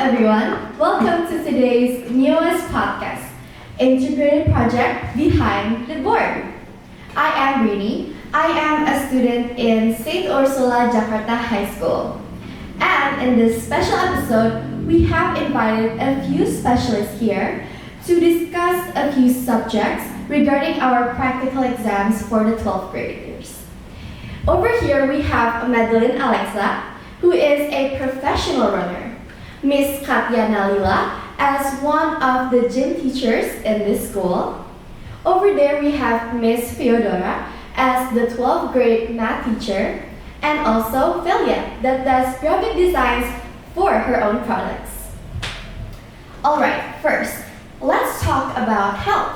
everyone. Welcome to today's newest podcast, Integrated Project Behind the Board. I am Brynne. I am a student in St. Ursula, Jakarta High School. And in this special episode, we have invited a few specialists here to discuss a few subjects regarding our practical exams for the 12th graders. Over here, we have Madeline Alexa, who is a professional runner, Miss Katya as one of the gym teachers in this school. Over there, we have Miss Feodora as the 12th grade math teacher, and also Felia that does graphic designs for her own products. Alright, first, let's talk about health.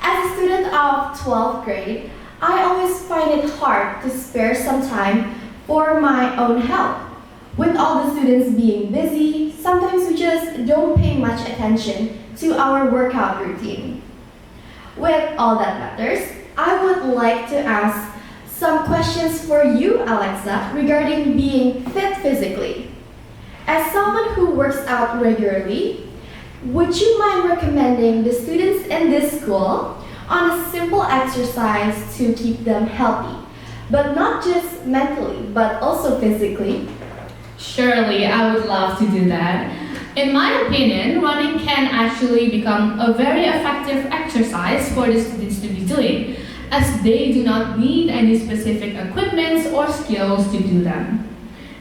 As a student of 12th grade, I always find it hard to spare some time for my own health. With all the students being busy, sometimes we just don't pay much attention to our workout routine. With all that matters, I would like to ask some questions for you, Alexa, regarding being fit physically. As someone who works out regularly, would you mind recommending the students in this school on a simple exercise to keep them healthy, but not just mentally, but also physically? Surely, I would love to do that. In my opinion, running can actually become a very effective exercise for the students to be doing, as they do not need any specific equipment or skills to do them.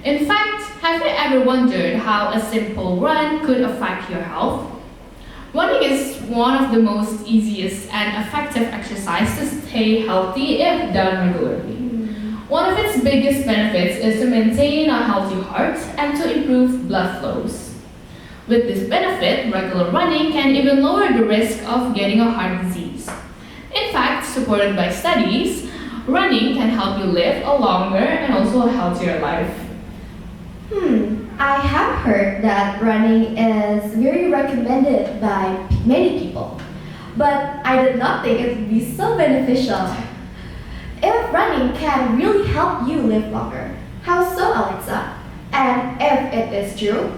In fact, have you ever wondered how a simple run could affect your health? Running is one of the most easiest and effective exercises to stay healthy if done regularly. One of its biggest benefits is to maintain a healthy heart and to improve blood flows. With this benefit, regular running can even lower the risk of getting a heart disease. In fact, supported by studies, running can help you live a longer and also a healthier life. I have heard that running is very recommended by many people, but I did not think it would be so beneficial. If running can really help you live longer, how so, Alexa? And if it is true,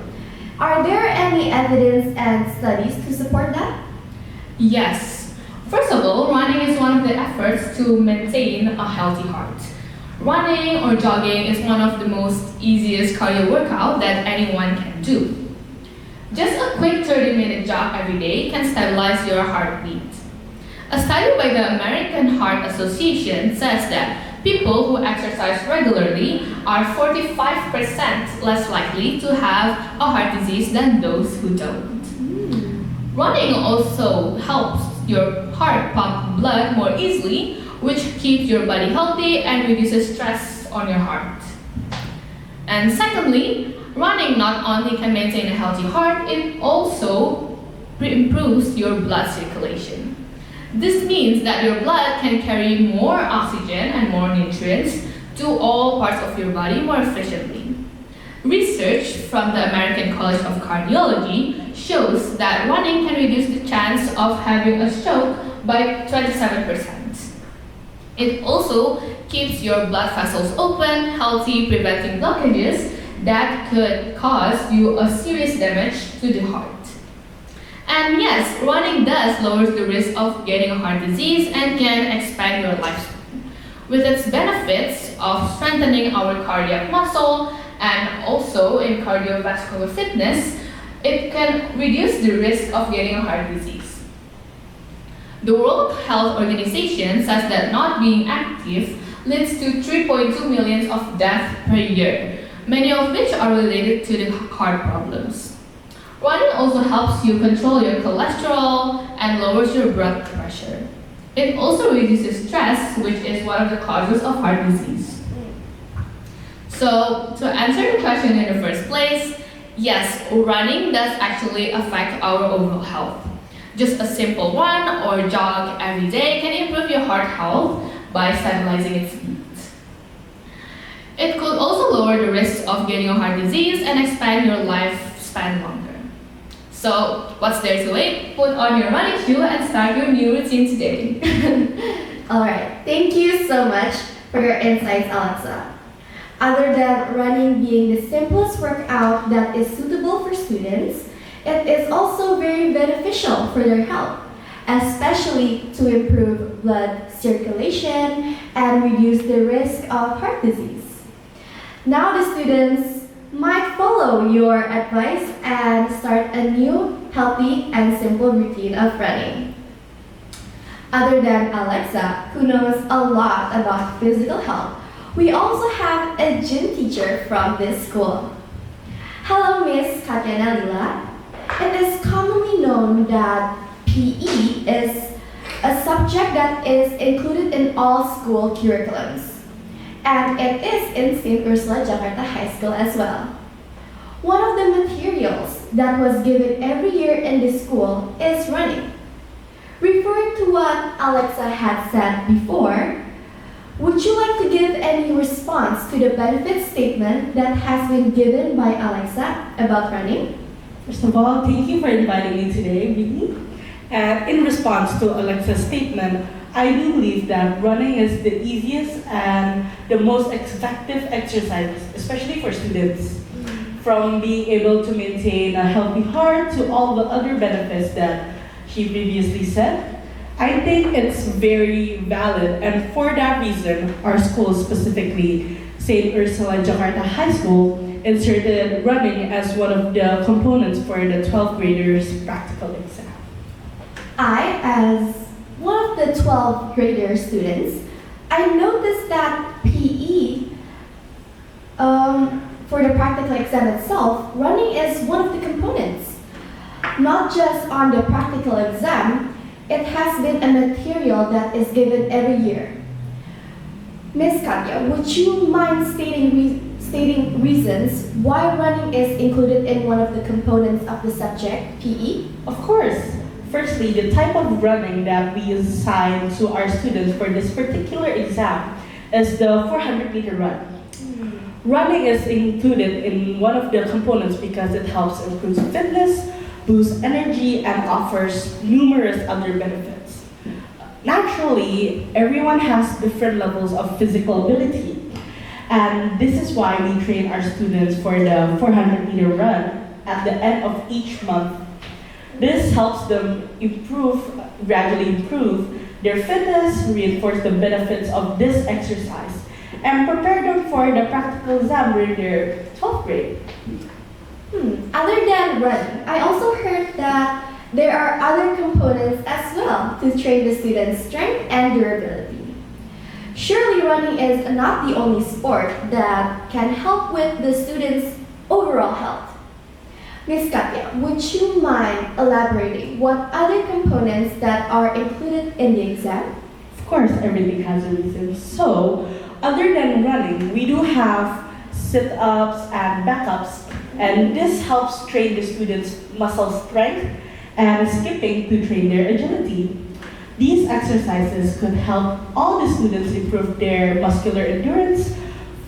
are there any evidence and studies to support that? Yes. First of all, running is one of the efforts to maintain a healthy heart. Running or jogging is one of the most easiest cardio workout that anyone can do. Just a quick 30-minute jog every day can stabilize your heartbeat. A study by the American Heart Association says that people who exercise regularly are 45% less likely to have a heart disease than those who don't. Running also helps your heart pump blood more easily, which keeps your body healthy and reduces stress on your heart. And secondly, running not only can maintain a healthy heart, it also improves your blood circulation. This means that your blood can carry more oxygen and more nutrients to all parts of your body more efficiently. Research from the American College of Cardiology shows that running can reduce the chance of having a stroke by 27%. It also keeps your blood vessels open, healthy, preventing blockages that could cause you a serious damage to the heart. And yes, running does lower the risk of getting a heart disease and can expand your lifespan. With its benefits of strengthening our cardiac muscle and also in cardiovascular fitness, it can reduce the risk of getting a heart disease. The World Health Organization says that not being active leads to 3.2 million of deaths per year, many of which are related to the heart problems. Running also helps you control your cholesterol and lowers your blood pressure. It also reduces stress, which is one of the causes of heart disease. So, to answer the question in the first place, yes, running does actually affect our overall health. Just a simple run or jog every day can improve your heart health by stabilizing its beat. It could also lower the risk of getting a heart disease and expand your lifespan longer. So, what's there to wait? Put on your running shoe and start your new routine today. Alright, thank you so much for your insights, Alexa. Other than running being the simplest workout that is suitable for students, it is also very beneficial for their health, especially to improve blood circulation and reduce the risk of heart disease. Now the students might follow your advice and start a new, healthy, and simple routine of running. Other than Alexa, who knows a lot about physical health, we also have a gym teacher from this school. Hello, Miss Katya. It is commonly known that PE is a subject that is included in all school curriculums, and it is in St. Ursula, Jakarta High School as well. One of the materials that was given every year in this school is running. Referring to what Alexa had said before, would you like to give any response to the benefit statement that has been given by Alexa about running? First of all, thank you for inviting me today, Brynne. And in response to Alexa's statement, I do believe that running is the easiest and the most effective exercise, especially for students. From being able to maintain a healthy heart to all the other benefits that she previously said, I think it's very valid, and for that reason, our school, specifically St. Ursula Jakarta High School, inserted running as one of the components for the 12th graders' practical exam. I, as one of the 12th grader students, I noticed that PE, for the practical exam itself, running is one of the components. Not just on the practical exam, it has been a material that is given every year. Miss Katya, would you mind stating reasons why running is included in one of the components of the subject, PE? Of course. Firstly, the type of running that we assign to our students for this particular exam is the 400-meter run. Running is included in one of the components because it helps improve fitness, boosts energy, and offers numerous other benefits. Naturally, everyone has different levels of physical ability, and this is why we train our students for the 400-meter run at the end of each month. This helps them gradually improve their fitness, reinforce the benefits of this exercise, and prepare them for the practical exam during their 12th grade. Other than running, I also heard that there are other components as well to train the students' strength and durability. Surely running is not the only sport that can help with the students' overall health. Ms. Katya, would you mind elaborating what other components that are included in the exam? Of course, everything has a reason. So, other than running, we do have sit-ups and backups, and this helps train the students' muscle strength and skipping to train their agility. These exercises could help all the students improve their muscular endurance,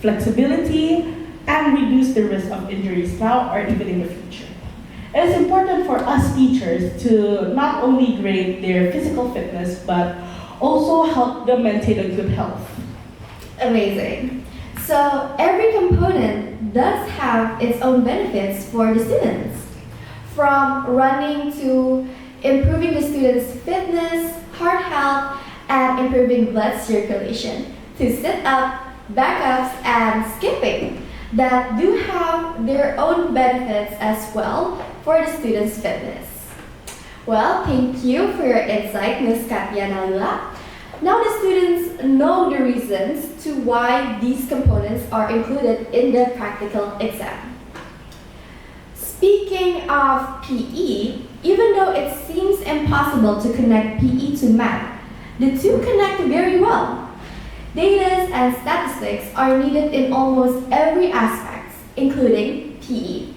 flexibility, and reduce the risk of injuries now or even in the future. It is important for us teachers to not only grade their physical fitness, but also help them maintain a good health. Amazing. So every component does have its own benefits for the students. From running to improving the students' fitness, heart health, and improving blood circulation, to sit-up, backups, and skipping that do have their own benefits as well for the students' fitness. Well, thank you for your insight, Ms. Katya. Now the students know the reasons to why these components are included in the practical exam. Speaking of PE, even though it seems impossible to connect PE to math, the two connect very well. Data and statistics are needed in almost every aspect, including PE.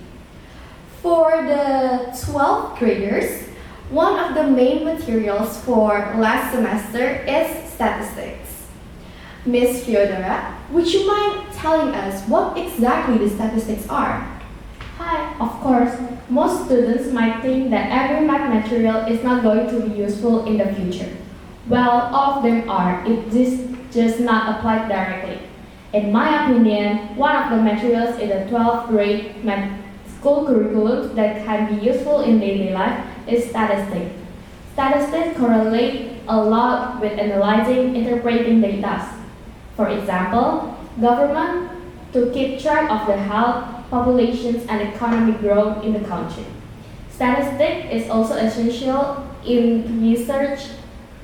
For the 12th graders, one of the main materials for last semester is statistics. Miss Feodora, would you mind telling us what exactly the statistics are? Hi, of course, most students might think that every math material is not going to be useful in the future. Well, all of them are, it is just not applied directly. In my opinion, one of the materials in the 12th grade school curriculum that can be useful in daily life is statistics. Statistics correlate a lot with analyzing, interpreting data. For example, government to keep track of the health, populations, and economic growth in the country. Statistics is also essential in research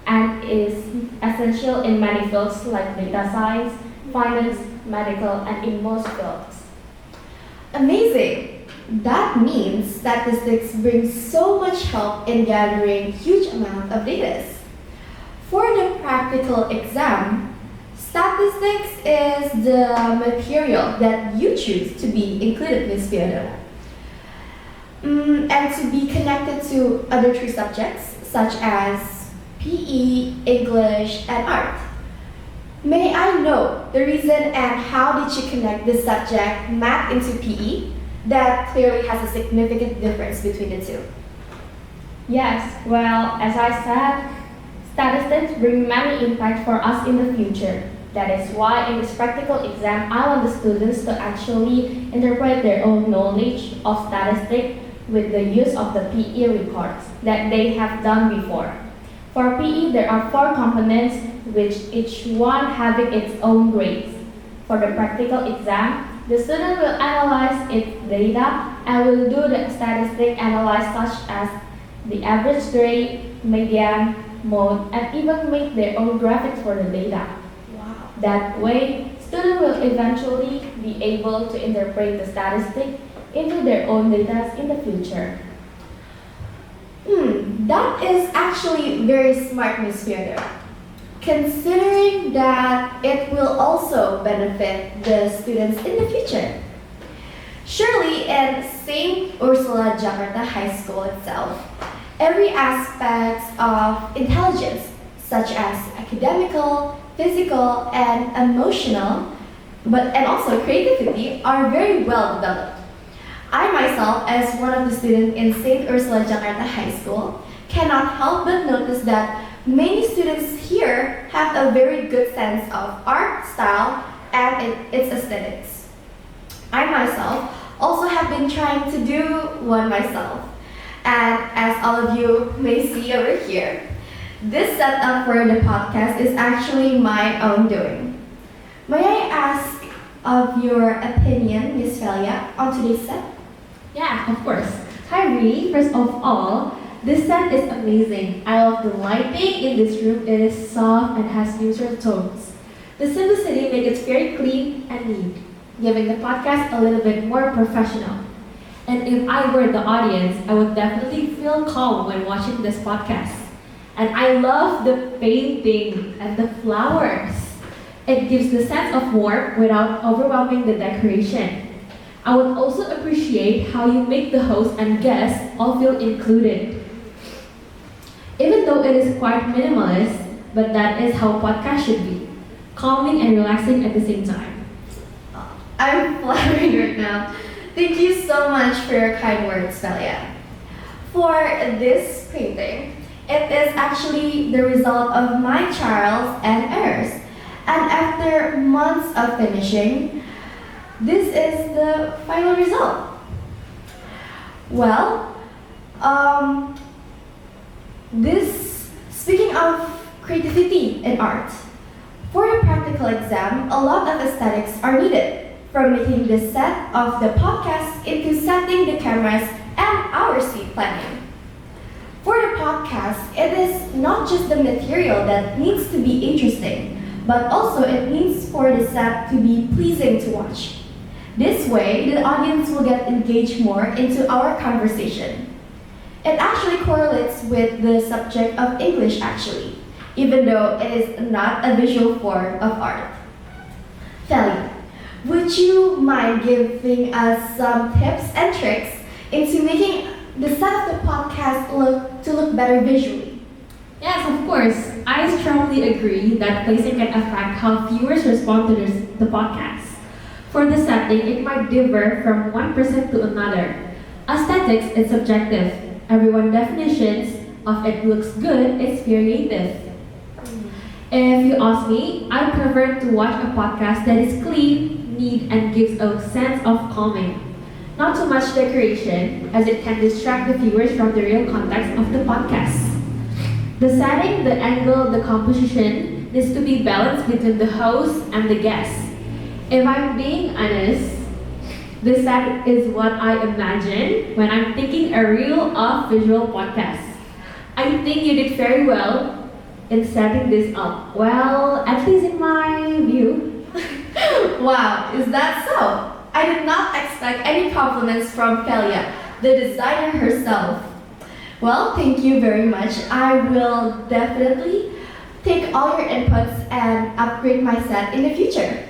and is essential in many fields like data science, finance, medical, and in most fields. Amazing! That means statistics bring so much help in gathering huge amount of data. For the practical exam, statistics is the material that you choose to be included, Ms. Feodora. And to be connected to other three subjects such as PE, English, and art. May I know the reason and how did you connect this subject, math, into PE? That clearly has a significant difference between the two. Yes, well, as I said, statistics bring many impact for us in the future. That is why in this practical exam, I want the students to actually interpret their own knowledge of statistics with the use of the PE reports that they have done before. For PE, there are 4 components, which each one having its own grades. For the practical exam, the student will analyze its data and will do the statistic analysis such as the average grade, median, mode, and even make their own graphics for the data. Wow. That way, students will eventually be able to interpret the statistic into their own data in the future. That is actually very smart, Ms. Feodora. Considering that it will also benefit the students in the future. Surely in St. Ursula Jakarta High School itself, every aspect of intelligence, such as academical, physical, and emotional, and also creativity, are very well developed. I myself, as one of the students in St. Ursula Jakarta High School, cannot help but notice that many students here have a very good sense of art style and its aesthetics. I myself also have been trying to do one myself. And as all of you may see over here, this setup for the podcast is actually my own doing. May I ask of your opinion, Ms. Felia, on today's set? Yeah, of course. Hi, Brynne. First of all, this set is amazing. I love the lighting in this room. It is soft and has neutral tones. The simplicity makes it very clean and neat, giving the podcast a little bit more professional. And if I were the audience, I would definitely feel calm when watching this podcast. And I love the painting and the flowers. It gives the sense of warmth without overwhelming the decoration. I would also appreciate how you make the host and guests all feel included. Even though it is quite minimalist, but that is how podcast should be. Calming and relaxing at the same time. I'm flattering right now. Thank you so much for your kind words, Felia. For this painting, it is actually the result of my trials and errors. And after months of finishing, this is the final result. Well, speaking of creativity in art, for the practical exam, a lot of aesthetics are needed, from making the set of the podcast into setting the cameras and our seat planning. For the podcast, it is not just the material that needs to be interesting, but also it needs for the set to be pleasing to watch. This way, the audience will get engaged more into our conversation. It actually correlates with the subject of English actually, even though it is not a visual form of art. Felia, would you mind giving us some tips and tricks into making the set of the podcast look better visually? Yes, of course. I strongly agree that placing can affect how viewers respond to the podcast. For the setting, it might differ from one person to another. Aesthetics is subjective. Everyone's definitions of it looks good is variative. If you ask me, I prefer to watch a podcast that is clean, neat, and gives a sense of calming. Not too much decoration, as it can distract the viewers from the real context of the podcast. The setting, the angle, the composition needs to be balanced between the host and the guest. If I'm being honest, this set is what I imagine when I'm thinking a real off-visual podcast. I think you did very well in setting this up. Well, at least in my view. Wow, is that so? I did not expect any compliments from Felia, the designer herself. Well, thank you very much. I will definitely take all your inputs and upgrade my set in the future.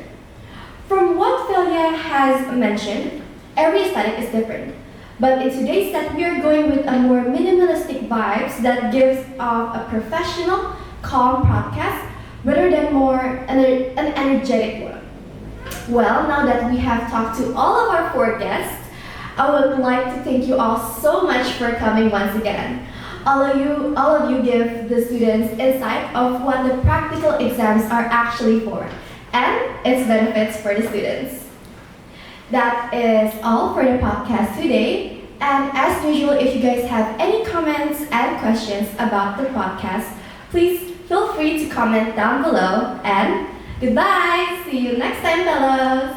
From what Felia has mentioned, every aesthetic is different. But in today's set, we are going with a more minimalistic vibes that gives off a professional, calm podcast rather than more an energetic one. Well, now that we have talked to all of our 4 guests, I would like to thank you all so much for coming once again. All of you give the students insight of what the practical exams are actually for and its benefits for the students. That is all for the podcast today. And as usual, if you guys have any comments and questions about the podcast, please feel free to comment down below. And goodbye! See you next time, fellows!